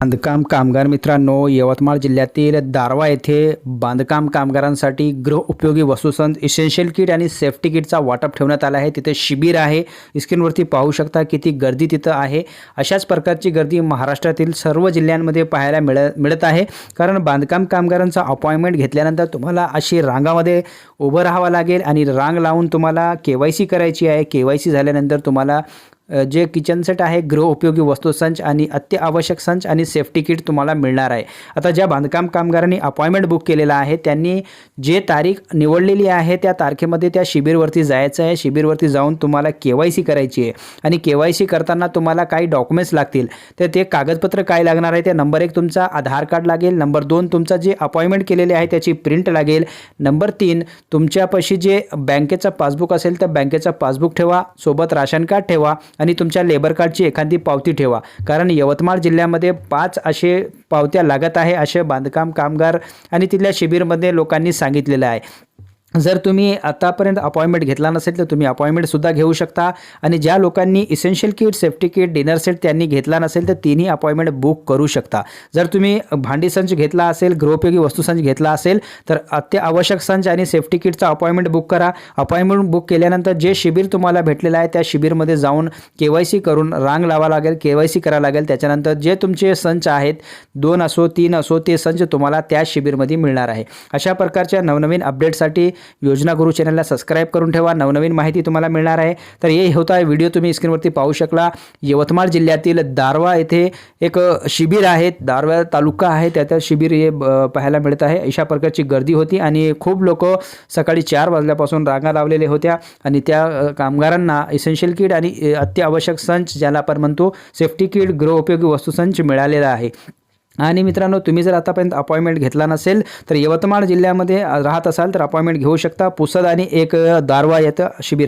बांधकाम कामगार मित्रांनो, यवतमाळ जिल्ह्यातील दारव्हा येथे बांधकाम कामगारांसाठी गृह उपयोगी वस्तूसंच इसेन्शियल किट आणि सेफ्टी किटचा वाटप ठेवण्यात आला आहे। तिथे शिबिर आहे। स्क्रीनवरती पाहू शकता किती गर्दी तिथं आहे। अशाच प्रकारची गर्दी महाराष्ट्रातील सर्व जिल्ह्यांमध्ये पाहायला मिळत आहे। कारण बांधकाम कामगारांचा अपॉइंटमेंट घेतल्यानंतर तुम्हाला अशी रांगामध्ये उभं राहावं लागेल आणि रांग लावून तुम्हाला केवायसी करायची आहे। केवायसी झाल्यानंतर तुम्हाला जे किचन सेट आहे, गृह उपयोगी वस्तू संच आणि अत्यावश्यक संच आणि सेफ्टी किट तुम्हाला मिळणार आहे। आता ज्या बांधकाम कामगारांनी अपॉइंटमेंट बुक केलेला आहे त्यांनी जे तारीख निवडलेली आहे त्या तारखेमध्ये त्या शिबिरवरती जायचं आहे। शिबिरवरती जाऊन तुम्हाला केवायसी करायची आहे आणि केवायसी करताना तुम्हाला काही डॉक्युमेंट्स लागतील। तर ते कागदपत्र काय लागणार आहे ते नंबर 1 तुमचा आधार कार्ड लागेल, नंबर 2 तुमचा जे अपॉइंटमेंट केलेले आहे त्याची प्रिंट लागेल, नंबर 3 तुमच्यापाशी जे बँकेचा पासबुक असेल तर बँकेचा पासबुक ठेवा, सोबत राशन कार्ड ठेवा आणि तुमच्या लेबर कार्डची एखादी पावती ठेवा। कारण यवतमाळ जिल्ह्यामध्ये 5 असे पावत्या लागत आहे असे बांधकाम कामगार आणि तिथल्या शिबिरमध्ये लोकांनी सांगितलेलं आहे। जर तुम्ही आतापर्यंत अपॉइंटमेंट घेतला नसेल तर तुम्ही अपॉइंटमेंट सुद्धा घेऊ शकता आणि ज्या लोकांनी essential kit, safety kit, dinner set त्यांनी घेतला नसेल तर तिन्ही अपॉइंटमेंट बुक करू शकता। जर तुम्ही भांडी संच घेतला असेल, गृहोपयोगी वस्तू संच घेतला असेल तर अत्यावश्यक संच आणि सेफ्टी किटचा अपॉइंटमेंट बुक करा। अपॉइंटमेंट बुक केल्यानंतर जे शिबिर तुम्हाला भेटलेलं आहे त्या शिबिरमध्ये जाऊन केवायसी करून रांग लावा लागेल, केवायसी करावं लागेल। त्याच्यानंतर जे तुमचे संच आहेत 2 असो 3 असो ते संच तुम्हाला त्या शिबिरमध्ये मिळणार आहे। अशा प्रकारच्या नवनवीन अपडेटसाठी योजना गुरु चॅनलला सबस्क्राइब करून ठेवा। नवनवीन माहिती तुम्हाला मिळणार आहे। तर हे होता व्हिडिओ तुम्ही स्क्रीनवरती पाहू शकला। यवतमाळ जिल्ह्यातील दारव्हा येथे एक शिबिर आहे, दारव्हा तालुका आहे, त्यात शिबिर हे पाहायला मिळत आहे। अशा प्रकारची गर्दी होती आणि खूप लोक सकाळी 4 वाजल्यापासून रांगा लावलेले होत्या आणि त्या कामगारांना इसेन्शियल किट आणि अत्यावश्यक संच ज्याला आपण म्हणतो सेफ्टी किट, गृहोपयोगी वस्तू संच मिळालेला आहे। आणि मित्रांनो, तुम्ही जर आतापर्यंत अपॉइंटमेंट घेतला नसेल तर यवतमाळ जिल्ह्यामध्ये राहत असाल तर अपॉइंटमेंट घेऊ शकता। पुसद आणि एक दारव्हा येथे शिबिर आहे।